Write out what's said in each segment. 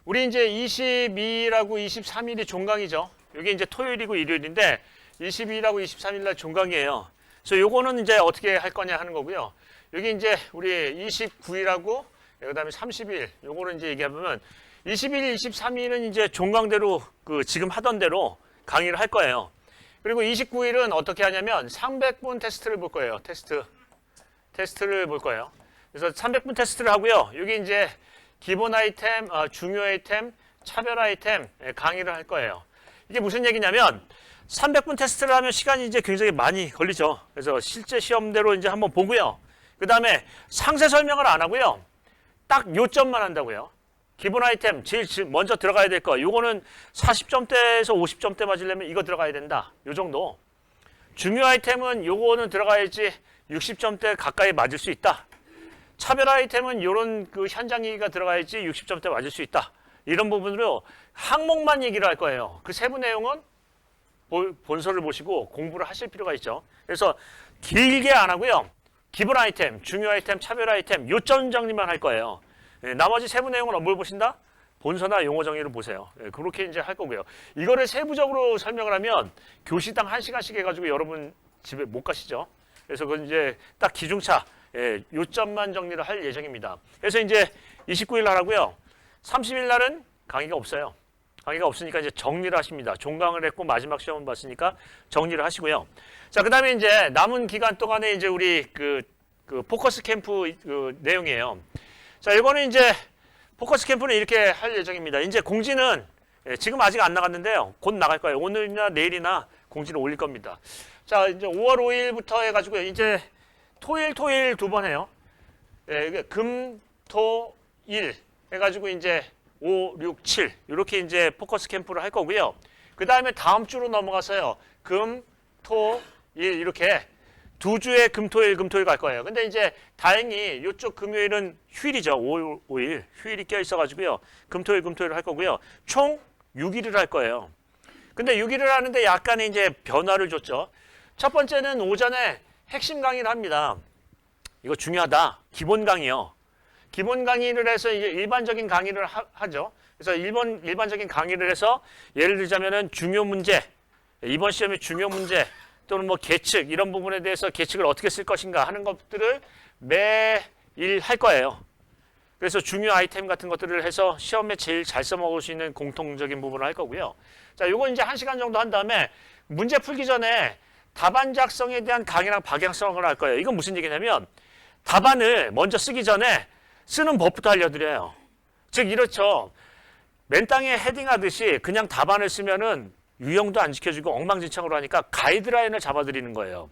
우리 이제 22일하고 23일이 종강이죠. 이게 이제 토요일이고 일요일인데 22일하고 23일 날 종강이에요. 그래서 요거는 이제 어떻게 할 거냐 하는 거고요. 여기 이제 우리 29일하고 그다음에 30일 요거는 이제 얘기하면 20일, 23일은 이제 종강대로 그 지금 하던 대로 강의를 할 거예요. 그리고 29일은 어떻게 하냐면 300분 테스트를 볼 거예요. 테스트를 볼 거예요. 그래서 300분 테스트를 하고요. 여기 이제 기본 아이템, 중요 아이템, 차별 아이템 강의를 할 거예요. 이게 무슨 얘기냐면 300분 테스트를 하면 시간이 이제 굉장히 많이 걸리죠. 그래서 실제 시험대로 이제 한번 보고요. 그 다음에 상세 설명을 안 하고요. 딱 요점만 한다고요. 기본 아이템 제일 먼저 들어가야 될 거. 요거는 40점대에서 50점대 맞으려면 이거 들어가야 된다. 요 정도. 중요 아이템은 요거는 들어가야지 60점대 가까이 맞을 수 있다. 차별 아이템은 요런 그 현장 얘기가 들어가야지 60점대 맞을 수 있다. 이런 부분으로 항목만 얘기를 할 거예요. 그 세부 내용은 본서를 보시고 공부를 하실 필요가 있죠. 그래서 길게 안 하고요. 기본 아이템, 중요 아이템, 차별 아이템 요점 정리만 할 거예요. 나머지 세부 내용은 뭘 보신다? 본서나 용어 정의를 보세요. 그렇게 이제 할 거고요. 이거를 세부적으로 설명을 하면 교시당 1시간씩 해가지고 여러분 집에 못 가시죠. 그래서 그건 이제 딱 기중차, 요점만 정리를 할 예정입니다. 그래서 이제 29일 날 하고요. 30일 날은 강의가 없어요. 강의가 없으니까 이제 정리를 하십니다. 종강을 했고 마지막 시험을 봤으니까 정리를 하시고요. 자, 그 다음에 이제 남은 기간 동안에 이제 우리 그 포커스 캠프 그 내용이에요. 자, 이거는 이제 포커스 캠프는 이렇게 할 예정입니다. 이제 공지는 지금 아직 안 나갔는데요. 곧 나갈 거예요. 오늘이나 내일이나 공지를 올릴 겁니다. 자, 이제 5월 5일부터 해가지고 이제 토일 두 번 해요. 금, 토, 일 해가지고 이제 5, 6, 7 이렇게 이제 포커스 캠프를 할 거고요. 그 다음에 다음 주로 넘어가서요. 금, 토, 일 이렇게 두 주에 금토일 갈 거예요. 근데 이제 다행히 이쪽 금요일은 휴일이죠. 5일 휴일이 껴 있어가지고요. 금토일 할 거고요. 총 6일을 할 거예요. 근데 6일을 하는데 약간의 이제 변화를 줬죠. 첫 번째는 오전에 핵심 강의를 합니다. 이거 중요하다. 기본 강의요. 기본 강의를 해서 이제 일반적인 강의를 하죠. 그래서 일반적인 강의를 해서 예를 들자면은 중요 문제, 이번 시험의 중요 문제 또는 뭐 계측 이런 부분에 대해서 계측을 어떻게 쓸 것인가 하는 것들을 매일 할 거예요. 그래서 중요 아이템 같은 것들을 해서 시험에 제일 잘 써먹을 수 있는 공통적인 부분을 할 거고요. 자, 요거 이제 1시간 정도 한 다음에 문제 풀기 전에 답안 작성에 대한 강의랑 방향성을 할 거예요. 이건 무슨 얘기냐면 답안을 먼저 쓰기 전에 쓰는 법부터 알려드려요. 즉 이렇죠. 맨땅에 헤딩하듯이 그냥 답안을 쓰면은 유형도 안 지켜주고 엉망진창으로 하니까 가이드라인을 잡아드리는 거예요.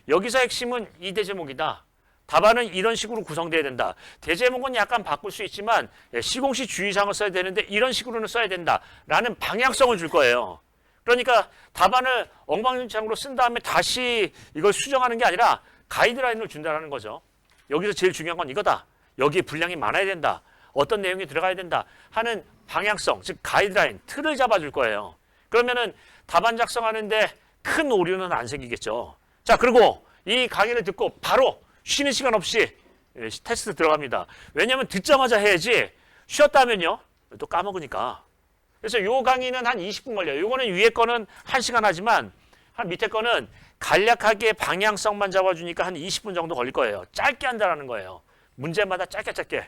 여기서 핵심은 이 대제목이다. 답안은 이런 식으로 구성돼야 된다. 대제목은 약간 바꿀 수 있지만 시공시 주의사항을 써야 되는데 이런 식으로는 써야 된다. 라는 방향성을 줄 거예요. 그러니까 답안을 엉망진창으로 쓴 다음에 다시 이걸 수정하는 게 아니라 가이드라인을 준다는 거죠. 여기서 제일 중요한 건 이거다. 여기에 분량이 많아야 된다. 어떤 내용이 들어가야 된다. 하는 방향성, 즉 가이드라인, 틀을 잡아줄 거예요. 그러면은 답안 작성하는데 큰 오류는 안 생기겠죠. 자, 그리고 이 강의를 듣고 바로 쉬는 시간 없이 테스트 들어갑니다. 왜냐하면 듣자마자 해야지 쉬었다 하면요. 또 까먹으니까. 그래서 요 강의는 한 20분 걸려요. 요거는 위에 거는 1시간 하지만 한 밑에 거는 간략하게 방향성만 잡아주니까 한 20분 정도 걸릴 거예요. 짧게 한다는 거예요. 문제마다 짧게.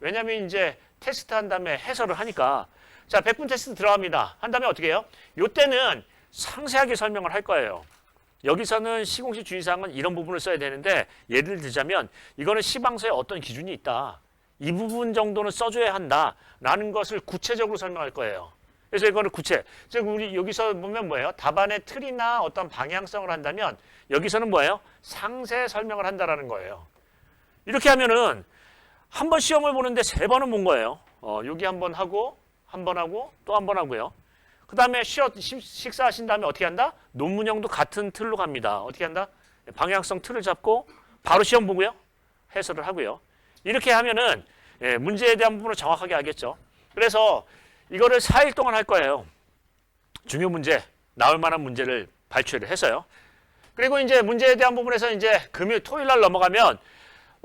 왜냐하면 이제 테스트 한 다음에 해설을 하니까. 자, 100분 테스트 들어갑니다. 한 다음에 어떻게 해요? 요때는 상세하게 설명을 할 거예요. 여기서는 시공시 주의사항은 이런 부분을 써야 되는데 예를 들자면 이거는 시방서에 어떤 기준이 있다. 이 부분 정도는 써줘야 한다라는 것을 구체적으로 설명할 거예요. 그래서 이거는 즉 우리 여기서 보면 뭐예요? 답안의 틀이나 어떤 방향성을 한다면 여기서는 뭐예요? 상세 설명을 한다라는 거예요. 이렇게 하면은 한 번 시험을 보는데 3번은 본 거예요. 여기 한 번 하고 한 번 하고 또 한 번 하고요. 그 다음에 식사하신 다음에 어떻게 한다? 논문형도 같은 틀로 갑니다. 어떻게 한다? 방향성 틀을 잡고 바로 시험 보고요. 해설을 하고요. 이렇게 하면은 문제에 대한 부분을 정확하게 알겠죠. 그래서 이거를 4일 동안 할 거예요. 중요 문제, 나올 만한 문제를 발췌를 해서요. 그리고 이제 문제에 대한 부분에서 이제 금요일, 토요일 날 넘어가면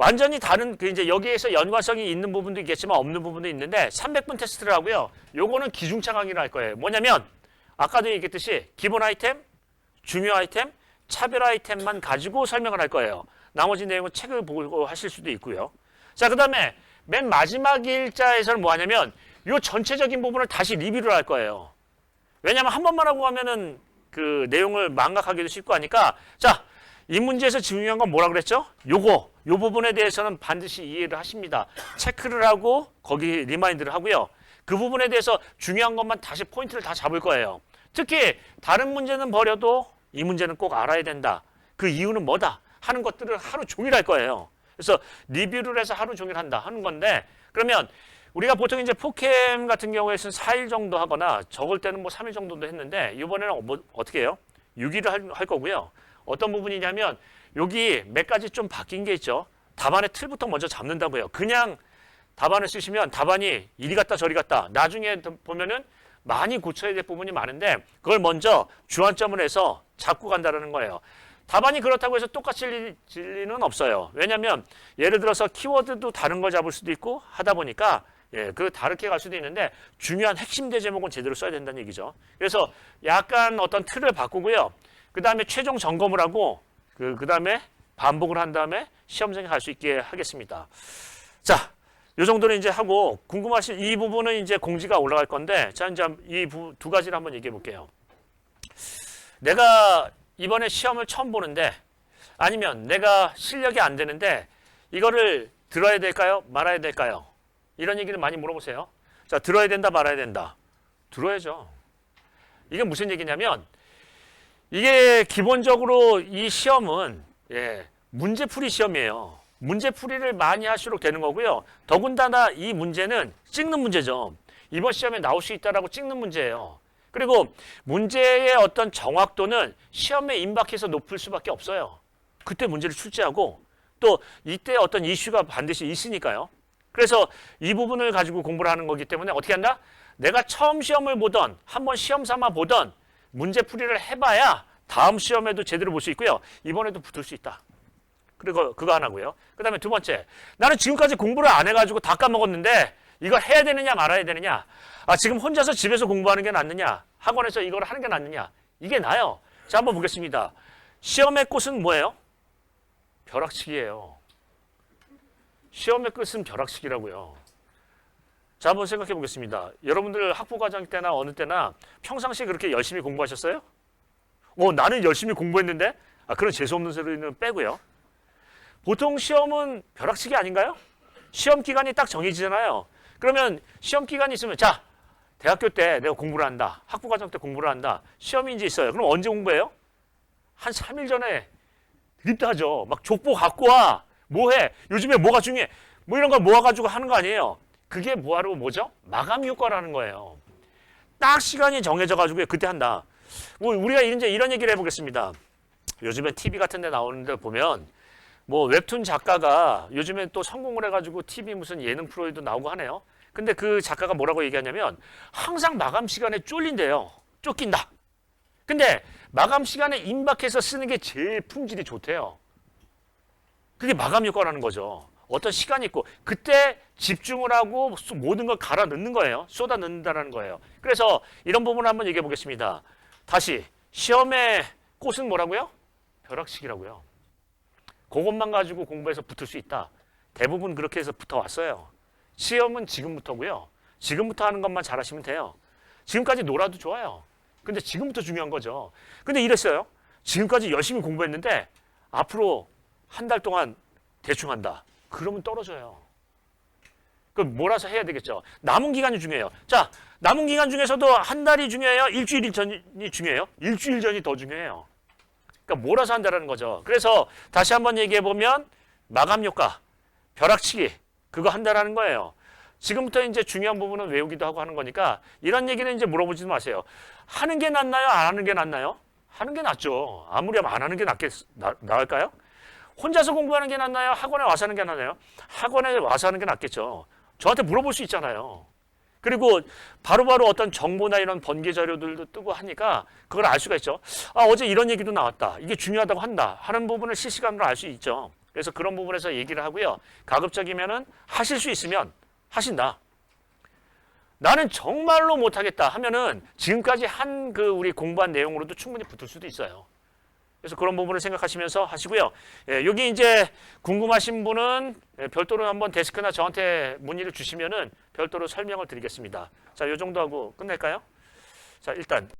완전히 다른 그 이제 여기에서 연관성이 있는 부분도 있겠지만 없는 부분도 있는데 300분 테스트를 하고요. 요거는 기중차 강의를 할 거예요. 뭐냐면 아까도 얘기했듯이 기본 아이템, 중요 아이템, 차별 아이템만 가지고 설명을 할 거예요. 나머지 내용은 책을 보고 하실 수도 있고요. 자, 그다음에 맨 마지막 일자에서는 뭐 하냐면 요 전체적인 부분을 다시 리뷰를 할 거예요. 왜냐면 한 번만 하고 가면은 그 내용을 망각하기도 쉽고 하니까 자, 이 문제에서 중요한 건 뭐라 그랬죠? 요 부분에 대해서는 반드시 이해를 하십니다. 체크를 하고 거기 리마인드를 하고요. 그 부분에 대해서 중요한 것만 다시 포인트를 다 잡을 거예요. 특히 다른 문제는 버려도 이 문제는 꼭 알아야 된다. 그 이유는 뭐다 하는 것들을 하루 종일 할 거예요. 그래서 리뷰를 해서 하루 종일 한다 하는 건데 그러면 우리가 보통 이제 포캠 같은 경우에는 4일 정도 하거나 적을 때는 뭐 3일 정도도 했는데 이번에는 어떻게 해요? 6일을 할 거고요. 어떤 부분이냐면 여기 몇 가지 좀 바뀐 게 있죠. 답안의 틀부터 먼저 잡는다고요. 그냥 답안을 쓰시면 답안이 이리 갔다 저리 갔다 나중에 보면은 많이 고쳐야 될 부분이 많은데 그걸 먼저 주안점을 해서 잡고 간다는 거예요. 답안이 그렇다고 해서 똑같이 진리는 없어요. 왜냐하면 예를 들어서 키워드도 다른 걸 잡을 수도 있고 하다 보니까 그 다르게 갈 수도 있는데 중요한 핵심대 제목은 제대로 써야 된다는 얘기죠. 그래서 약간 어떤 틀을 바꾸고요. 그 다음에 최종 점검을 하고 그 다음에 반복을 한 다음에 시험장에 갈 수 있게 하겠습니다. 자, 이 정도는 이제 하고 궁금하신 이 부분은 이제 공지가 올라갈 건데 자 이제 이 두 가지를 한번 얘기해 볼게요. 내가 이번에 시험을 처음 보는데 아니면 내가 실력이 안 되는데 이거를 들어야 될까요? 말아야 될까요? 이런 얘기를 많이 물어보세요. 자, 들어야 된다 말아야 된다. 들어야죠. 이게 무슨 얘기냐면 이게 기본적으로 이 시험은 문제풀이 시험이에요. 문제풀이를 많이 할수록 되는 거고요. 더군다나 이 문제는 찍는 문제죠. 이번 시험에 나올 수 있다라고 찍는 문제예요. 그리고 문제의 어떤 정확도는 시험에 임박해서 높을 수밖에 없어요. 그때 문제를 출제하고 또 이때 어떤 이슈가 반드시 있으니까요. 그래서 이 부분을 가지고 공부를 하는 거기 때문에 어떻게 한다? 내가 처음 시험을 보던 한번 시험 삼아 보던 문제풀이를 해봐야 다음 시험에도 제대로 볼 수 있고요. 이번에도 붙을 수 있다. 그리고 그거 하나고요. 그 다음에 두 번째, 나는 지금까지 공부를 안 해가지고 다 까먹었는데 이걸 해야 되느냐 말아야 되느냐. 지금 혼자서 집에서 공부하는 게 낫느냐. 학원에서 이걸 하는 게 낫느냐. 이게 나요. 자, 한번 보겠습니다. 시험의 꽃은 뭐예요? 벼락치기예요. 시험의 끝은 벼락치기라고요. 자, 한번 생각해 보겠습니다. 여러분들 학부과정 때나 어느 때나 평상시에 그렇게 열심히 공부하셨어요? 나는 열심히 공부했는데? 그런 재수없는 소리는 빼고요. 보통 시험은 벼락치기 아닌가요? 시험 기간이 딱 정해지잖아요. 그러면 시험 기간이 있으면 자, 대학교 때 내가 공부를 한다. 학부과정 때 공부를 한다. 시험이 이제 있어요. 그럼 언제 공부해요? 한 3일 전에 드립도 하죠. 막 족보 갖고 와. 뭐 해? 요즘에 뭐가 중요해? 뭐 이런 걸 모아가지고 하는 거 아니에요. 그게 뭐하러 뭐죠? 마감 효과라는 거예요. 딱 시간이 정해져가지고 그때 한다. 우리가 이제 이런 얘기를 해보겠습니다. 요즘에 TV 같은 데 나오는데 보면 뭐 웹툰 작가가 요즘에 또 성공을 해가지고 TV 무슨 예능 프로에도 나오고 하네요. 근데 그 작가가 뭐라고 얘기하냐면 항상 마감 시간에 쫄린대요. 쫓긴다. 근데 마감 시간에 임박해서 쓰는 게 제일 품질이 좋대요. 그게 마감 효과라는 거죠. 어떤 시간이 있고 그때 집중을 하고 모든 걸 갈아 넣는 거예요. 쏟아 넣는다는 거예요. 그래서 이런 부분을 한번 얘기해 보겠습니다. 다시 시험의 꽃은 뭐라고요? 벼락치기라고요. 그것만 가지고 공부해서 붙을 수 있다. 대부분 그렇게 해서 붙어왔어요. 시험은 지금부터고요. 지금부터 하는 것만 잘하시면 돼요. 지금까지 놀아도 좋아요. 근데 지금부터 중요한 거죠. 근데 이랬어요. 지금까지 열심히 공부했는데 앞으로 한 달 동안 대충 한다. 그러면 떨어져요. 그럼 몰아서 해야 되겠죠. 남은 기간이 중요해요. 자, 남은 기간 중에서도 한 달이 중요해요? 일주일 전이 중요해요? 일주일 전이 더 중요해요. 그러니까 몰아서 한다는 거죠. 그래서 다시 한번 얘기해 보면 마감 효과, 벼락치기 그거 한다라는 거예요. 지금부터 이제 중요한 부분은 외우기도 하고 하는 거니까 이런 얘기는 이제 물어보지도 마세요. 하는 게 낫나요? 안 하는 게 낫나요? 하는 게 낫죠. 아무리 안 하는 게 나을까요? 혼자서 공부하는 게 낫나요? 학원에 와서 하는 게 낫나요? 학원에 와서 하는 게 낫겠죠. 저한테 물어볼 수 있잖아요. 그리고 바로바로 어떤 정보나 이런 번개 자료들도 뜨고 하니까 그걸 알 수가 있죠. 어제 이런 얘기도 나왔다. 이게 중요하다고 한다. 하는 부분을 실시간으로 알 수 있죠. 그래서 그런 부분에서 얘기를 하고요. 가급적이면은 하실 수 있으면 하신다. 나는 정말로 못하겠다 하면은 지금까지 한 그 우리 공부한 내용으로도 충분히 붙을 수도 있어요. 그래서 그런 부분을 생각하시면서 하시고요. 예, 여기 이제 궁금하신 분은 별도로 한번 데스크나 저한테 문의를 주시면은 별도로 설명을 드리겠습니다. 자, 이 정도 하고 끝낼까요? 자, 일단